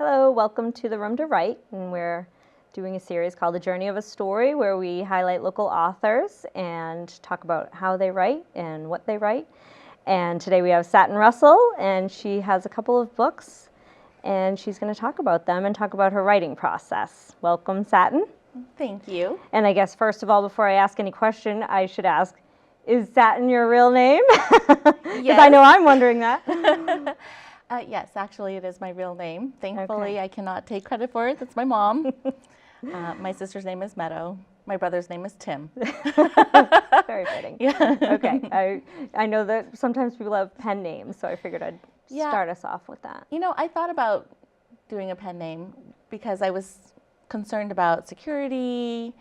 Hello, welcome to The Room to Write, and we're doing a series called The Journey of a Story, where we highlight local authors and talk about how they write and what they write. And today we have Satin Russell, and she has a couple of books, and she's going to talk about them and talk about her writing process. Welcome, Satin. Thank you. And I guess, first of all, before I ask any question, I should ask, is Satin your real name? Because I know I'm wondering that. Yes, actually it is my real name. Thankfully, I cannot take credit for it. That's my mom. My sister's name is Meadow. My brother's name is Tim. Very fitting. Yeah. Okay. I know that sometimes people have pen names, so I figured I'd start us off with that. You know, I thought about doing a pen name because I was concerned about security,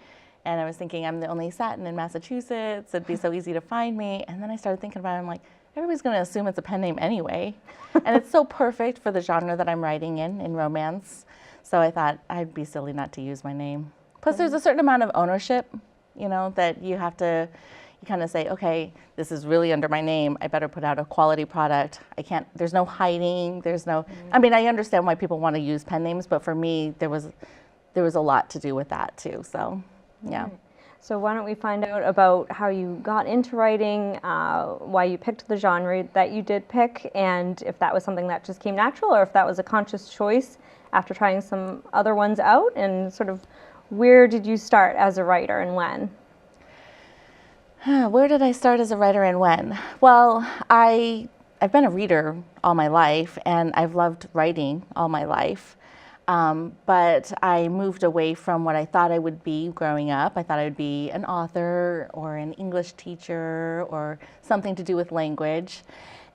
and I was thinking I'm the only Satin in Massachusetts. It'd be so easy to find me. And then I started thinking about it. I'm like, everybody's going to assume it's a pen name anyway. And it's so perfect for the genre that I'm writing in romance. So I thought I'd be silly not to use my name. Plus, there's a certain amount of ownership, you know, that you have to, you kind of say, okay, this is really under my name. I better put out a quality product. I can't, there's no hiding. There's no, I mean, I understand why people want to use pen names, but for me, there was a lot to do with that too. So, yeah. So why don't we find out about how you got into writing, why you picked the genre that you did pick, and if that was something that just came natural or if that was a conscious choice after trying some other ones out, and sort of where did you start as a writer and when? Where did I start as a writer and when? Well, I've been a reader all my life, and I've loved writing all my life. But I moved away from what I thought I would be growing up. I thought I would be an author or an English teacher or something to do with language.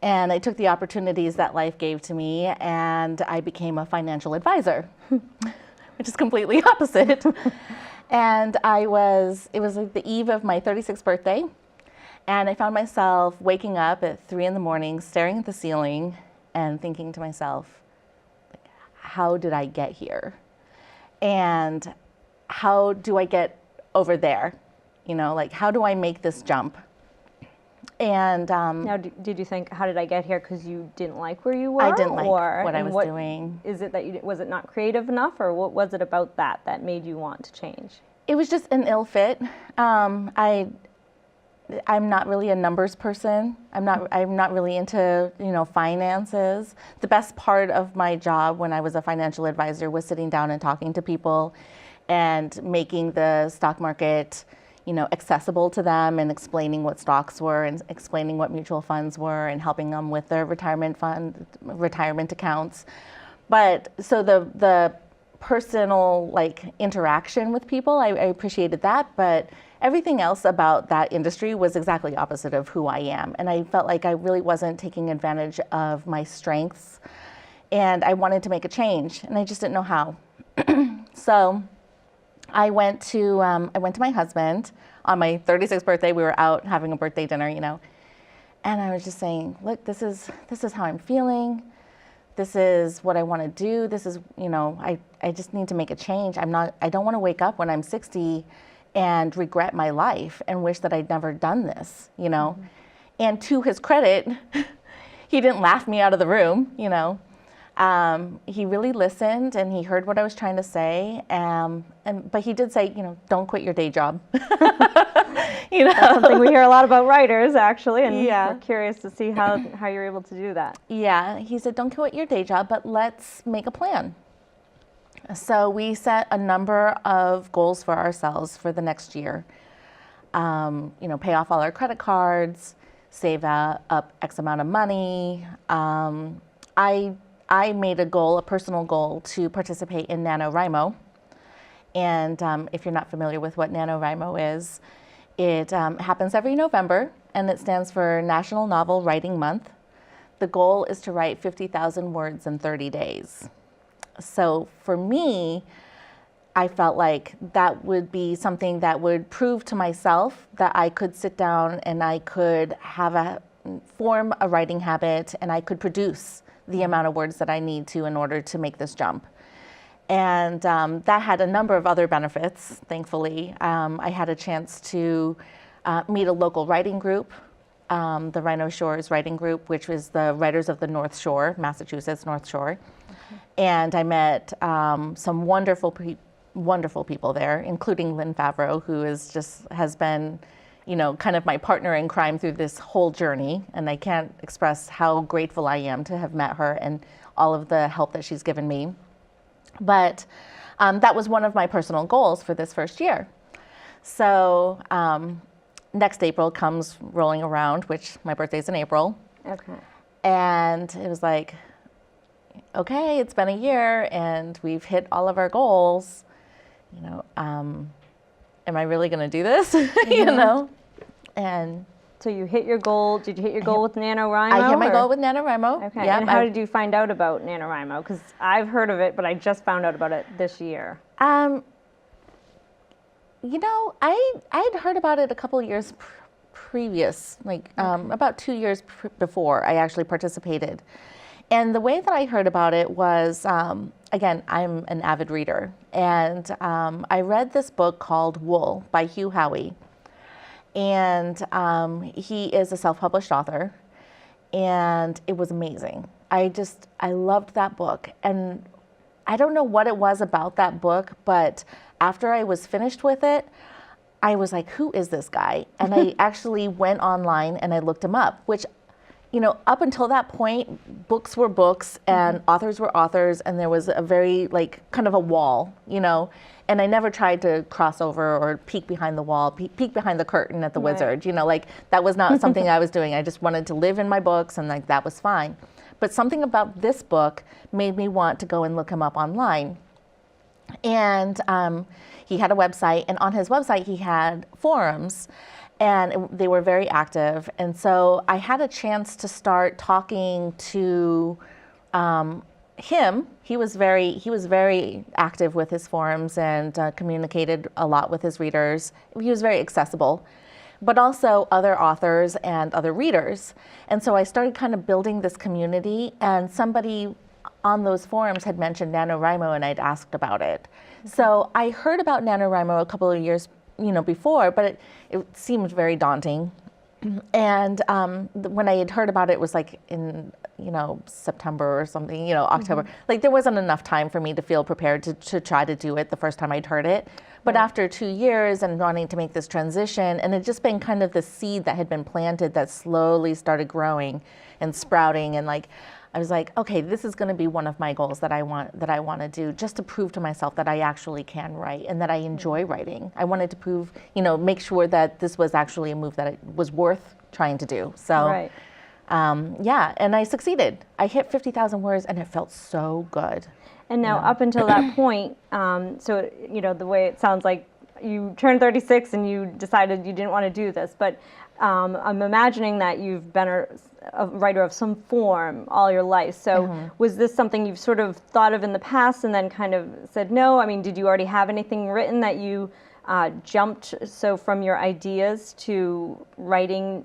And I took the opportunities that life gave to me, and I became a financial advisor, which is completely opposite. And it was like the eve of my 36th birthday, and I found myself waking up at 3 in the morning, staring at the ceiling and thinking to myself, how did I get here? And how do I get over there? You know, like, how do I make this jump? And now, did you think, how did I get here because you didn't like where you were? I didn't like what I was doing. Is it that was it not creative enough, or what was it about that made you want to change? It was just an ill fit. I'm not really a numbers person. I'm not really into, you know, finances. The best part of my job when I was a financial advisor was sitting down and talking to people and making the stock market, you know, accessible to them, and explaining what stocks were and explaining what mutual funds were and helping them with their retirement accounts. But so the personal, like, interaction with people, I appreciated that, but everything else about that industry was exactly opposite of who I am. And I felt like I really wasn't taking advantage of my strengths, and I wanted to make a change, and I just didn't know how. So I went to my husband on my 36th birthday. We were out having a birthday dinner, you know, and I was just saying, look, this is how I'm feeling. This is what I want to do. This is, you know, I just need to make a change. I don't want to wake up when I'm 60 and regret my life and wish that I'd never done this, you know. Mm-hmm. And to his credit, he didn't laugh me out of the room, you know. He really listened, and he heard what I was trying to say. But he did say, you know, don't quit your day job. You know, that's something we hear a lot about writers, actually, and we're curious to see how you're able to do that. Yeah, he said, don't quit your day job, but let's make a plan. So we set a number of goals for ourselves for the next year. You know, pay off all our credit cards, save up X amount of money. I made a personal goal, to participate in Nanowrimo. And if you're not familiar with what Nanowrimo is, it happens every November, and it stands for National Novel Writing Month. The goal is to write 50,000 words in 30 days. So for me, I felt like that would be something that would prove to myself that I could sit down and I could form a writing habit, and I could produce the amount of words that I need to in order to make this jump. And that had a number of other benefits, thankfully. I had a chance to meet a local writing group the Rhino Shores Writing Group, which was the writers of the North Shore, Massachusetts North Shore. And I met some wonderful people there, including Lynn Favreau, who has been, kind of my partner in crime through this whole journey. And I can't express how grateful I am to have met her and all of the help that she's given me. But that was one of my personal goals for this first year. So next April comes rolling around, which my birthday's in April. Okay. And it was like, okay, it's been a year and we've hit all of our goals. Am I really going to do this? And so you hit your goal. Did you hit your goal with NaNoWrimo? I hit my goal with NaNoWrimo. Okay. Yep. And how did you find out about NaNoWrimo? Because I've heard of it, but I just found out about it this year. I'd heard about it a couple of years previous, about 2 years before I actually participated. And the way that I heard about it was, again, I'm an avid reader. And I read this book called Wool by Hugh Howey. And he is a self-published author. And it was amazing. I loved that book. And I don't know what it was about that book, but after I was finished with it, I was like, who is this guy? And I actually went online and I looked him up, which, up until that point, books were books and authors were authors, and there was a very, kind of a wall, and I never tried to cross over or peek behind the wall, peek behind the curtain at the Wizard, that was not something I was doing. I just wanted to live in my books, and that was fine. But something about this book made me want to go and look him up online. And he had a website, and on his website he had forums, and they were very active. And so I had a chance to start talking to him. He was very active with his forums and communicated a lot with his readers. He was very accessible, but also other authors and other readers. And so I started kind of building this community, and somebody on those forums had mentioned NaNoWrimo, and I'd asked about it. So I heard about NaNoWrimo a couple of years before, but it seemed very daunting. And when I had heard about it, it was in September or something, October. There wasn't enough time for me to feel prepared to try to do it the first time I'd heard it. But after 2 years and wanting to make this transition, and it just been kind of the seed that had been planted that slowly started growing and sprouting, and I was like, okay, this is going to be one of my goals that I want to do, just to prove to myself that I actually can write and that I enjoy writing. I wanted to prove, make sure that this was actually a move that it was worth trying to do. So, and I succeeded. I hit 50,000 words, and it felt so good. And now, up until that point, so the way it sounds like you turned 36 and you decided you didn't want to do this, but I'm imagining that you've been a writer of some form all your life. So was this something you've sort of thought of in the past and then kind of said no? I mean, did you already have anything written that you jumped from your ideas to writing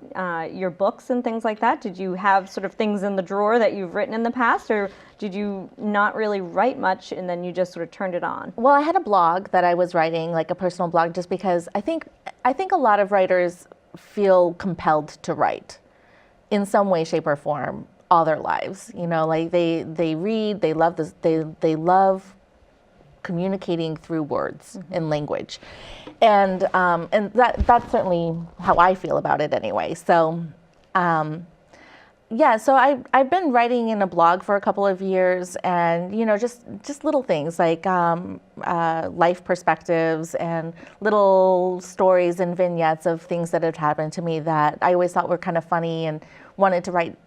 your books and things like that? Did you have sort of things in the drawer that you've written in the past, or did you not really write much and then you just sort of turned it on? Well, I had a blog that I was writing, a personal blog, just because I think a lot of writers feel compelled to write in some way, shape, or form all their lives. They read, they love this, they love communicating through words and language, and that's certainly how I feel about it anyway. So so I've been writing in a blog for a couple of years, and just little things like life perspectives and little stories and vignettes of things that had happened to me that I always thought were kind of funny and wanted to write,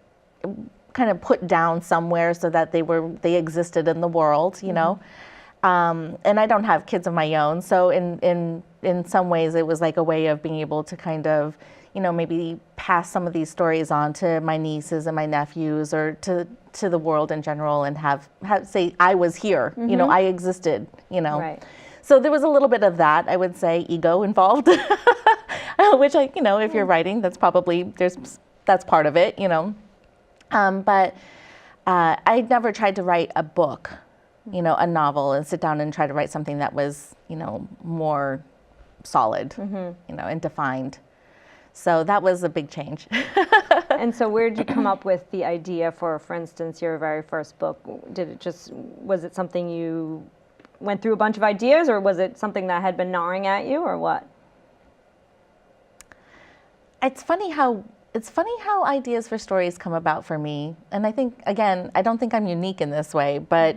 kind of put down somewhere so that they existed in the world, and I don't have kids of my own, so in some ways it was like a way of being able to kind of maybe pass some of these stories on to my nieces and my nephews, or to the world in general, and have say I was here, I existed, Right. So there was a little bit of that, I would say, ego involved, which if you're writing, that's part of it, but I never tried to write a book, a novel, and sit down and try to write something that was, more solid, and defined. So that was a big change. And so where did you come up with the idea for instance, your very first book? Was it something you went through a bunch of ideas, or was it something that had been gnawing at you, or what? It's funny how ideas for stories come about for me. And I think, again, I don't think I'm unique in this way, but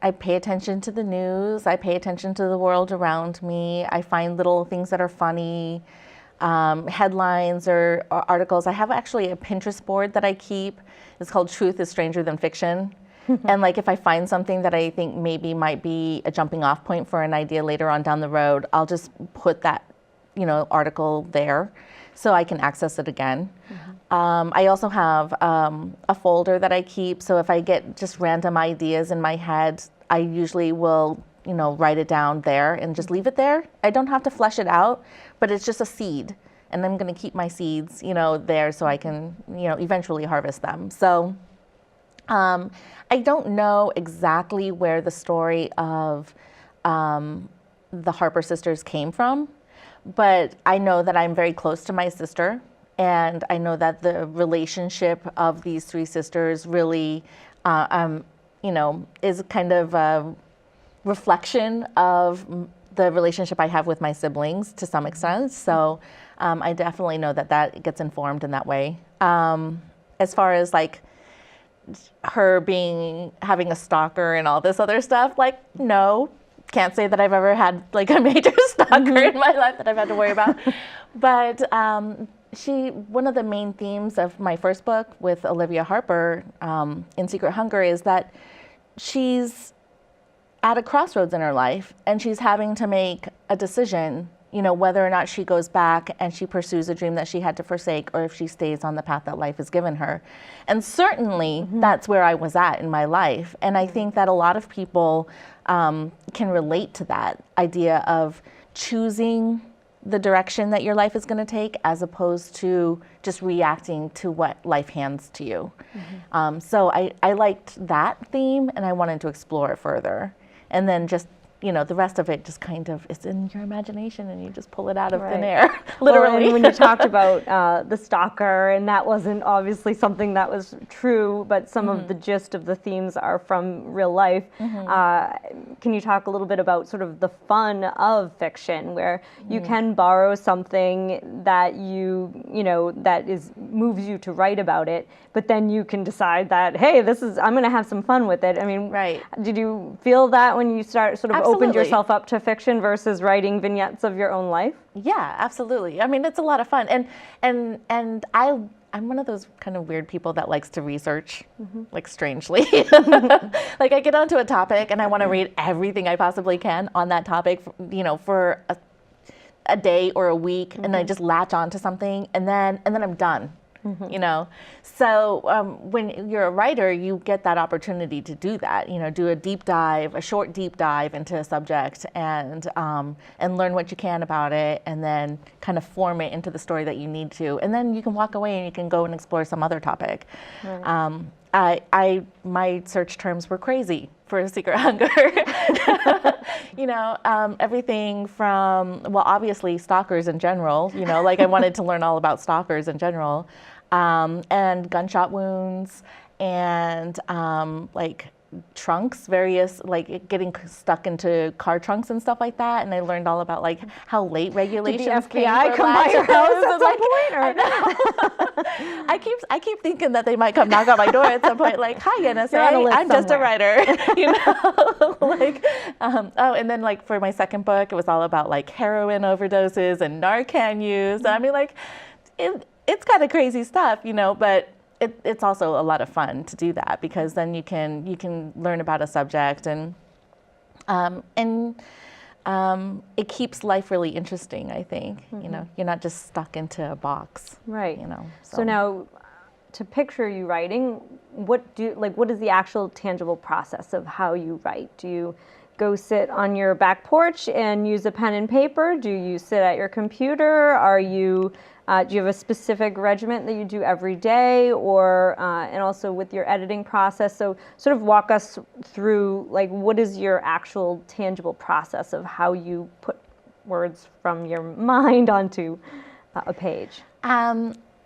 I pay attention to the news. I pay attention to the world around me. I find little things that are funny, headlines or articles. I have actually a Pinterest board that I keep. It's called Truth is Stranger Than Fiction. And like if I find something that I think maybe might be a jumping off point for an idea later on down the road, I'll just put that, article there so I can access it again. I also have a folder that I keep. So if I get just random ideas in my head, I usually will, write it down there and just leave it there. I don't have to flesh it out, but it's just a seed. And I'm going to keep my seeds, there so I can, eventually harvest them. So I don't know exactly where the story of the Harper sisters came from, but I know that I'm very close to my sister, and I know that the relationship of these three sisters really, is kind of a reflection of the relationship I have with my siblings to some extent. So I definitely know that gets informed in that way. As far as like her having a stalker and all this other stuff, like, no, can't say that I've ever had like a major stalker in my life that I've had to worry about. But one of the main themes of my first book with Olivia Harper, in Secret Hunger, is that she's at a crossroads in her life and she's having to make a decision, whether or not she goes back and she pursues a dream that she had to forsake, or if she stays on the path that life has given her. And certainly that's where I was at in my life. And I think that a lot of people can relate to that idea of choosing the direction that your life is going to take, as opposed to just reacting to what life hands to you. So I liked that theme, and I wanted to explore it further. And then just, the rest of it just kind of is in your imagination, and you just pull it out of thin air, literally. Well, and when you talked about the stalker, and that wasn't obviously something that was true, but some of the gist of the themes are from real life. Can you talk a little bit about sort of the fun of fiction, where you can borrow something that moves you to write about it, but then you can decide that, hey, I'm going to have some fun with it. I mean, did you feel that when you sort of opened yourself up to fiction versus writing vignettes of your own life? Yeah, absolutely. I mean, it's a lot of fun. And I'm one of those kind of weird people that likes to research, like strangely. Like I get onto a topic and I want to read everything I possibly can on that topic, for a day or a week, and I just latch onto something, and then I'm done. So when you're a writer, you get that opportunity to do that, do a short deep dive into a subject, and learn what you can about it, and then kind of form it into the story that you need to, and then you can walk away and you can go and explore some other topic. My search terms were crazy for Secret Hunger. Everything from, well, obviously stalkers in general, like I wanted to learn all about stalkers in general, and gunshot wounds, and like trunks, various, like getting stuck into car trunks and stuff like that. And I learned all about like how late regulations Did the FBI come by your house at some point? Or? I keep thinking that they might come knock on my door at some point, like, hi NSA, I'm just a writer, and then like for my second book, it was all about like heroin overdoses and Narcan use. And I mean, like, it's kind of crazy stuff, but it's also a lot of fun to do that, because then you can learn about a subject, and it keeps life really interesting, I think. You're not just stuck into a box. Right. So now, to picture you writing, what is the actual tangible process of how you write? Do you go sit on your back porch and use a pen and paper? Do you sit at your computer? Do you have a specific regimen that you do every day, or and also with your editing process? So sort of walk us through, like, what is your actual tangible process of how you put words from your mind onto a page?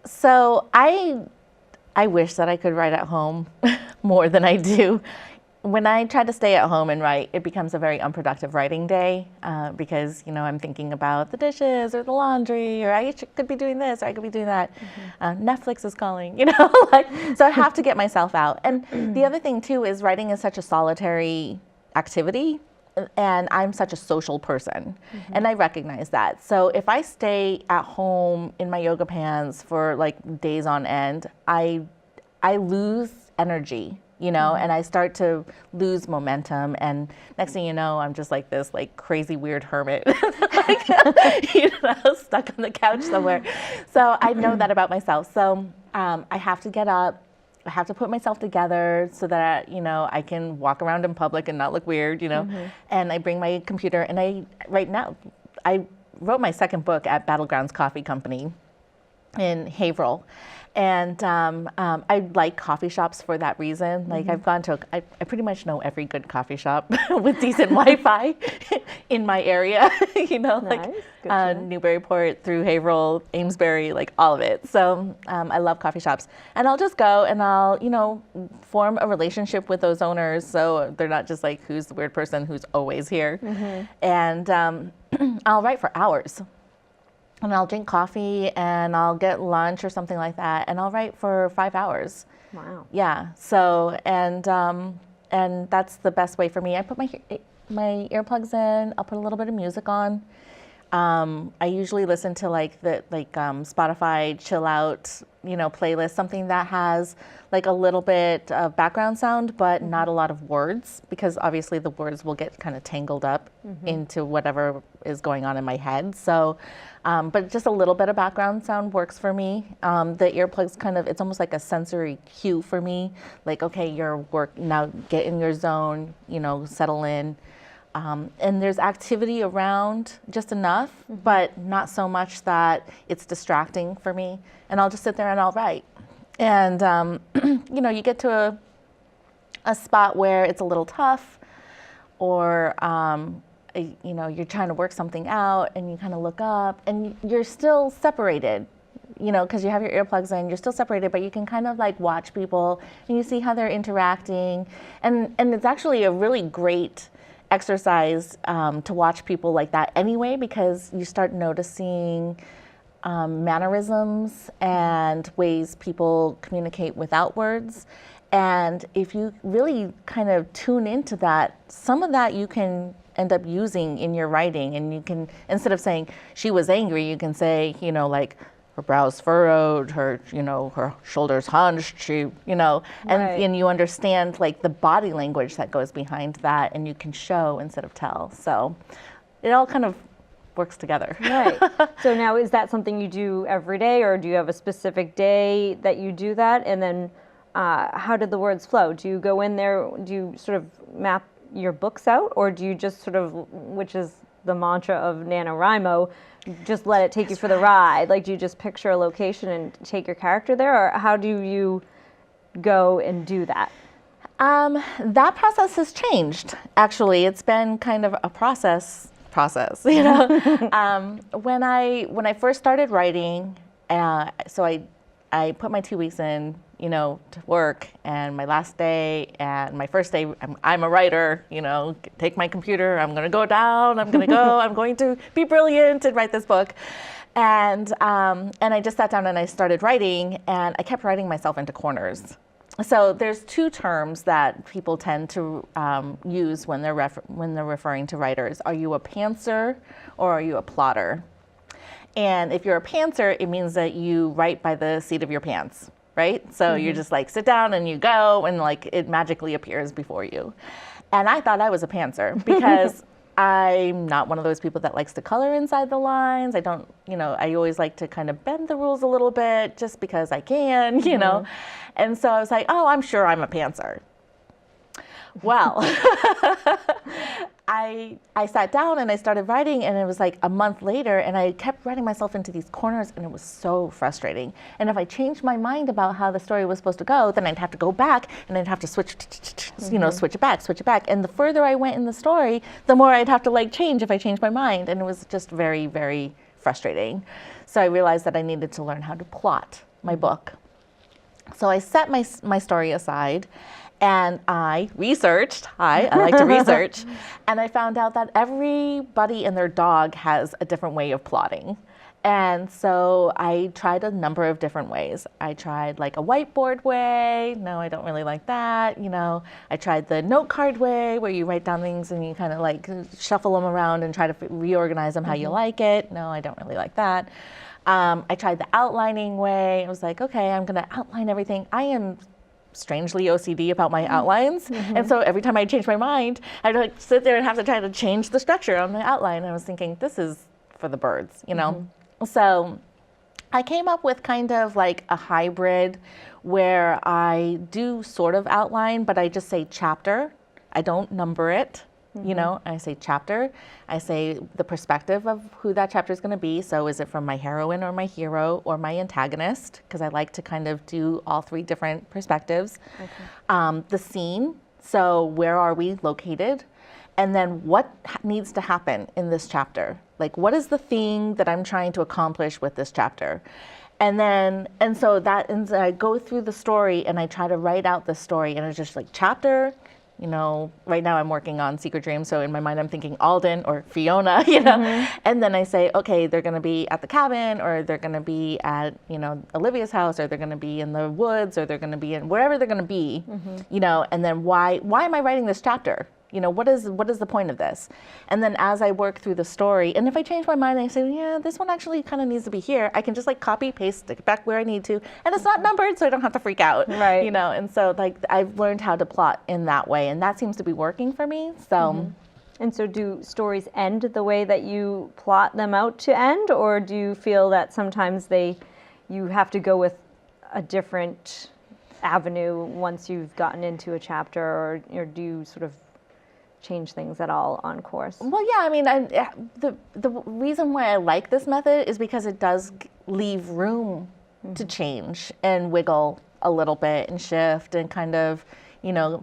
So I wish that I could write at home more than I do. When I try to stay at home and write, it becomes a very unproductive writing day because, I'm thinking about the dishes or the laundry, or I could be doing this, or I could be doing that. Netflix is calling, so I have to get myself out. And the other thing too is writing is such a solitary activity, and I'm such a social person, and I recognize that. So if I stay at home in my yoga pants for like days on end, I lose energy. And I start to lose momentum, and next thing you know, I'm just like this like crazy weird hermit, stuck on the couch somewhere. So I know that about myself. So I have to get up. I have to put myself together so that, I can walk around in public and not look weird, And I bring my computer, and right now, I wrote my second book at Battlegrounds Coffee Company in Haverhill. And I like coffee shops for that reason. Like I've gone to, I pretty much know every good coffee shop with decent Wi-Fi in my area, Nice. Newburyport through Haverhill, Amesbury, like all of it. So I love coffee shops. And I'll just go and I'll, form a relationship with those owners. So they're not just like, who's the weird person who's always here. And I'll write for hours. And I'll drink coffee and I'll get lunch or something like that, and I'll write for 5 hours. Wow. Yeah. So and that's the best way for me. I put my earplugs in. I'll put a little bit of music on. I usually listen to Spotify chill out, playlist, something that has like a little bit of background sound, but not a lot of words, because obviously the words will get kind of tangled up into whatever is going on in my head. So, but just a little bit of background sound works for me. The earplugs it's almost like a sensory cue for me. Like, okay, your work, now get in your zone, settle in. And there's activity around just enough, but not so much that it's distracting for me. And I'll just sit there and I'll write. And, you get to a spot where it's a little tough, or, you're trying to work something out and you kind of look up and you're still separated, because you have your earplugs in, you're still separated, but you can kind of like watch people and you see how they're interacting. And it's actually a really great exercise to watch people like that anyway, because you start noticing mannerisms and ways people communicate without words. And if you really kind of tune into that, some of that you can end up using in your writing. And you can, instead of saying she was angry, you can say, like, her brows furrowed, her shoulders hunched, and you understand like the body language that goes behind that, and you can show instead of tell. So it all kind of works together. Right. So now, is that something you do every day, or do you have a specific day that you do that? And then how did the words flow? Do you go in there, do you sort of map your books out, or do you just sort of, which is the mantra of Nanowrimo, just let it take you for the ride? Like, do you just picture a location and take your character there, or how do you go and do that? That process has changed. Actually, it's been kind of a process. When I first started writing, so I put my 2 weeks in, to work, and my last day and my first day, I'm a writer, take my computer, I'm going to go down, I'm going to be brilliant and write this book. And I just sat down and I started writing, and I kept writing myself into corners. So there's two terms that people tend to use when they're referring to writers. Are you a pantser or are you a plotter? And if you're a pantser, it means that you write by the seat of your pants, right? So you just like sit down and you go, and like it magically appears before you. And I thought I was a pantser because I'm not one of those people that likes to color inside the lines. I don't, I always like to kind of bend the rules a little bit just because I can, And so I was like, oh, I'm sure I'm a pantser. Well, I sat down and I started writing, and it was like a month later, and I kept writing myself into these corners, and it was so frustrating. And if I changed my mind about how the story was supposed to go, then I'd have to go back and I'd have to switch it back. And the further I went in the story, the more I'd have to like change if I changed my mind. And it was just very, very frustrating. So I realized that I needed to learn how to plot my book. So I set my story aside, and I researched. I like to research. And I found out that everybody and their dog has a different way of plotting. And so I tried a number of different ways. I tried like a whiteboard way. No, I don't really like that. I tried the note card way, where you write down things and you kind of like shuffle them around and try to reorganize them how you like it. No, I don't really like that. I tried the outlining way. I was like, okay, I'm going to outline everything. I am strangely OCD about my outlines. And so every time I change my mind, I'd like sit there and have to try to change the structure on the outline. And I was thinking, this is for the birds, So I came up with kind of like a hybrid where I do sort of outline, but I just say chapter. I don't number it. I say chapter. I say the perspective of who that chapter is going to be. So is it from my heroine or my hero or my antagonist? Because I like to kind of do all three different perspectives. The scene. So where are we located? And then what needs to happen in this chapter? Like, what is the thing that I'm trying to accomplish with this chapter? And so I go through the story and I try to write out the story, and it's just like chapter. Right now I'm working on Secret Dreams, so in my mind I'm thinking Alden or Fiona, and then I say, okay, they're going to be at the cabin, or they're going to be at, Olivia's house, or they're going to be in the woods, or they're going to be in wherever they're going to be, and then why am I writing this chapter? What is the point of this? And then as I work through the story, and if I change my mind and I say, yeah, this one actually kind of needs to be here, I can just like copy, paste, stick it back where I need to, and it's not numbered, so I don't have to freak out. Right. And so like I've learned how to plot in that way, and that seems to be working for me. So. And so do stories end the way that you plot them out to end, or do you feel that sometimes you have to go with a different avenue once you've gotten into a chapter, or do you sort of change things at all on course? Well, yeah, I mean, the reason why I like this method is because it does leave room to change and wiggle a little bit and shift and kind of,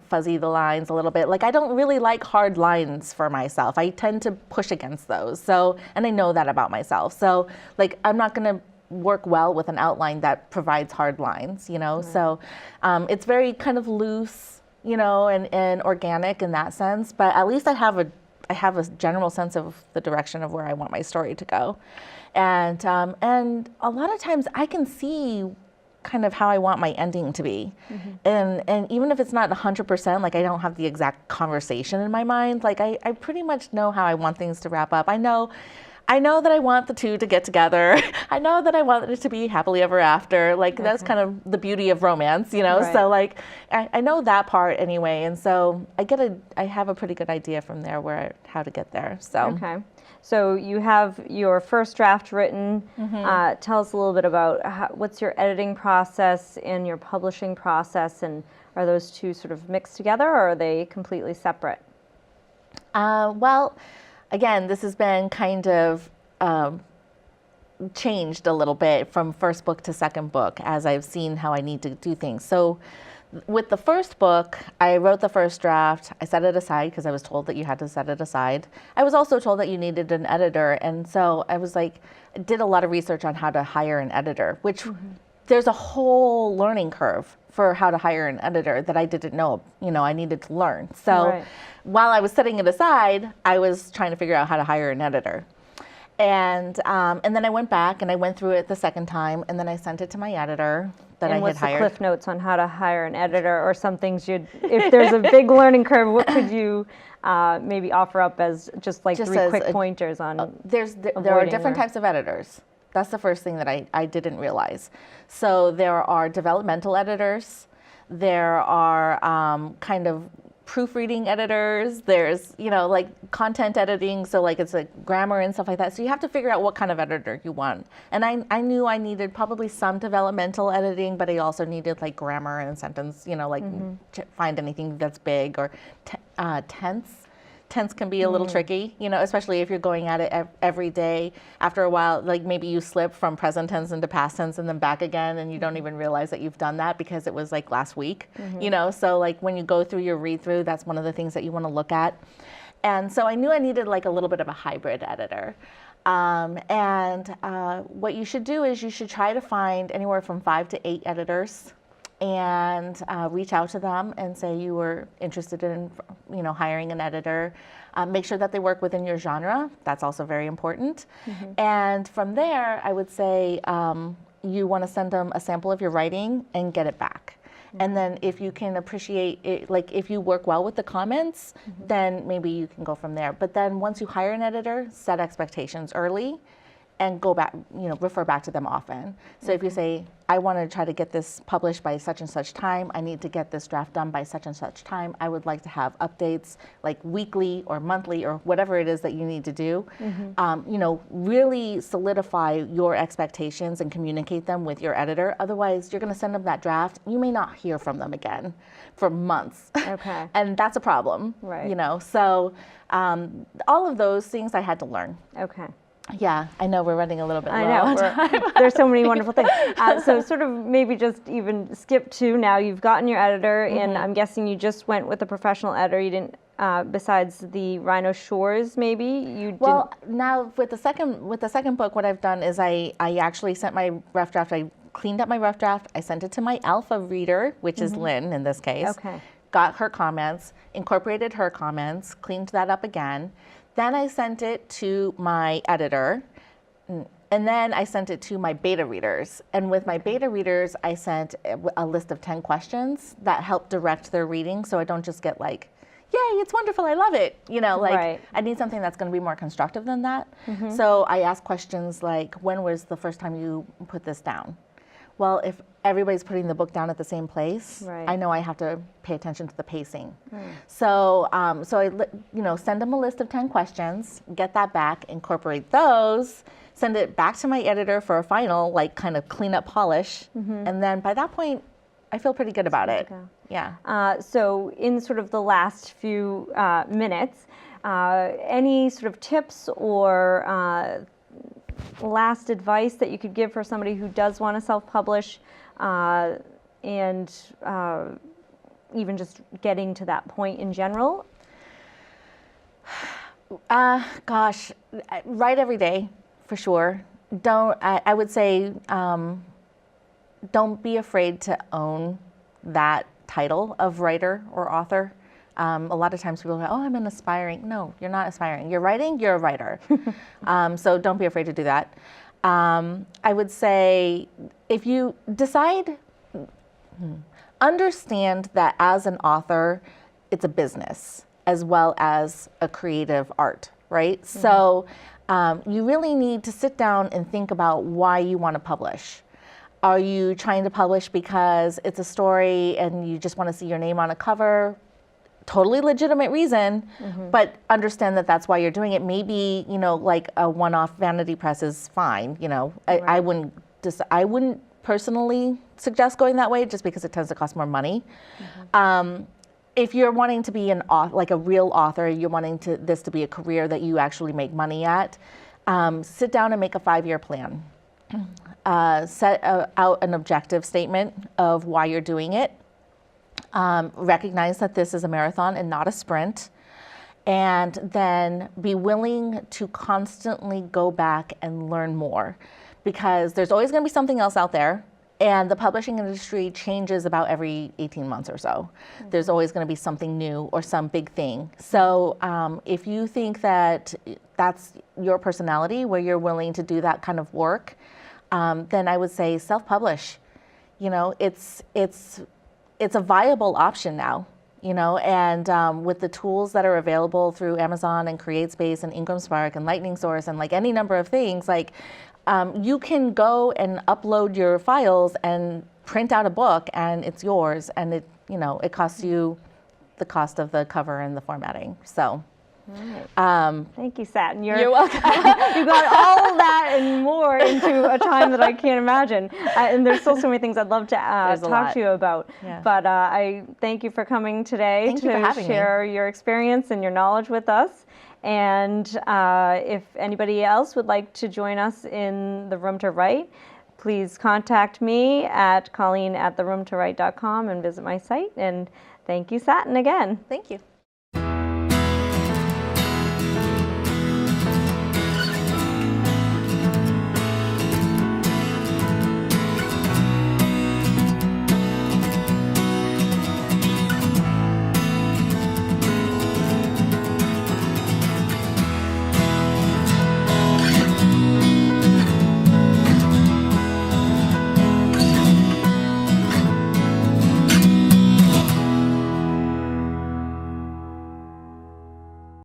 fuzzy the lines a little bit. Like, I don't really like hard lines for myself. I tend to push against those. So, and I know that about myself. So, like, I'm not going to work well with an outline that provides hard lines, Right. So it's very kind of loose, and organic in that sense, but at least I have a general sense of the direction of where I want my story to go. And a lot of times I can see kind of how I want my ending to be. And even if it's not 100%, like I don't have the exact conversation in my mind, like I pretty much know how I want things to wrap up. I know that I want the two to get together. I know that I want it to be happily ever after. Like that's kind of the beauty of romance, Right. So like I know that part anyway, and so I have a pretty good idea from there how to get there. So So you have your first draft written. Tell us a little bit about what's your editing process and your publishing process, and are those two sort of mixed together, or are they completely separate? Well. Again, this has been kind of changed a little bit from first book to second book as I've seen how I need to do things. So with the first book, I wrote the first draft. I set it aside because I was told that you had to set it aside. I was also told that you needed an editor. And so I was like, did a lot of research on how to hire an editor, which there's a whole learning curve for how to hire an editor that I didn't know, I needed to learn. So while I was setting it aside, I was trying to figure out how to hire an editor. And then I went back and I went through it the second time, and then I sent it to my editor that I had hired. And what's the Cliff Notes on how to hire an editor, or some things if there's a big learning curve, what could you maybe offer up as just three quick pointers on? There are different types of editors. That's the first thing that I didn't realize. So there are developmental editors. There are kind of proofreading editors. There's, like content editing. So like it's like grammar and stuff like that. So you have to figure out what kind of editor you want. And I knew I needed probably some developmental editing, but I also needed like grammar and sentence, find anything that's big or tense. tense can be a little tricky, especially if you're going at it every day. After a while, like maybe you slip from present tense into past tense and then back again, and you don't even realize that you've done that because it was like last week, So like when you go through your read through, that's one of the things that you want to look at. And so I knew I needed like a little bit of a hybrid editor. What you should do is you should try to find anywhere from 5 to 8 editors and reach out to them and say you were interested in, hiring an editor. Make sure that they work within your genre. That's also very important. And from there, I would say you want to send them a sample of your writing and get it back. And then if you can appreciate it, like if you work well with the comments, then maybe you can go from there. But then once you hire an editor, set expectations early and go back, refer back to them often. So if you say, I want to try to get this published by such and such time, I need to get this draft done by such and such time, I would like to have updates like weekly or monthly or whatever it is that you need to do. Really solidify your expectations and communicate them with your editor. Otherwise, you're going to send them that draft. You may not hear from them again for months. Okay. And that's a problem. Right. So all of those things I had to learn. Okay. Yeah, I know we're running a little bit low. I know. There's so many wonderful things. So sort of maybe just even skip to now you've gotten your editor, and I'm guessing you just went with a professional editor. You didn't, besides the Rhino Shores, maybe you didn't. Well, now with the second book, what I've done is I actually sent my rough draft. I cleaned up my rough draft. I sent it to my alpha reader, which is Lynn in this case. Okay. Got her comments, incorporated her comments, cleaned that up again. Then I sent it to my editor, and then I sent it to my beta readers. And with my beta readers, I sent a list of 10 questions that help direct their reading, so I don't just get like, yay, it's wonderful, I love it. Right. I need something that's going to be more constructive than that. So I ask questions like, when was the first time you put this down? Well, if everybody's putting the book down at the same place, Right. I know I have to pay attention to the pacing. So I send them a list of 10 questions, get that back, incorporate those, send it back to my editor for a final, like kind of clean up polish. And then by that point, I feel pretty good about it. Yeah. So in sort of the last few minutes, any sort of tips or last advice that you could give for somebody who does want to self-publish and even just getting to that point in general? Gosh, write every day for sure. I would say don't be afraid to own that title of writer or author. A lot of times people go, oh, I'm an aspiring. No, you're not aspiring. You're writing, you're a writer. So don't be afraid to do that. I would say if you decide, understand that as an author, it's a business as well as a creative art, right? So you really need to sit down and think about why you want to publish. Are you trying to publish because it's a story and you just want to see your name on a cover? Totally legitimate reason, but understand that that's why you're doing it. Maybe, like a one-off vanity press is fine. Right. I wouldn't personally suggest going that way just because it tends to cost more money. If you're wanting to be like a real author, you're wanting this to be a career that you actually make money at, sit down and make a 5-year plan. Set out an objective statement of why you're doing it. Recognize that this is a marathon and not a sprint, and then be willing to constantly go back and learn more, because there's always going to be something else out there, and the publishing industry changes about every 18 months or so. There's always going to be something new or some big thing. So if you think that that's your personality, where you're willing to do that kind of work, then I would say self-publish. It's a viable option now, and with the tools that are available through Amazon and CreateSpace and IncomeSpark and Lightning Source and like any number of things, like you can go and upload your files and print out a book and it's yours, and it costs you the cost of the cover and the formatting. So Thank you, Satin. You're welcome. You got all that and more into a time that I can't imagine. And there's still so many things I'd love to talk to you about. Yeah. But I thank you for coming today Thank you for having share your experience and your knowledge with us. And if anybody else would like to join us in the Room to Write, please contact me at Colleen@theroomtowrite.com and visit my site. And thank you, Satin, again. Thank you.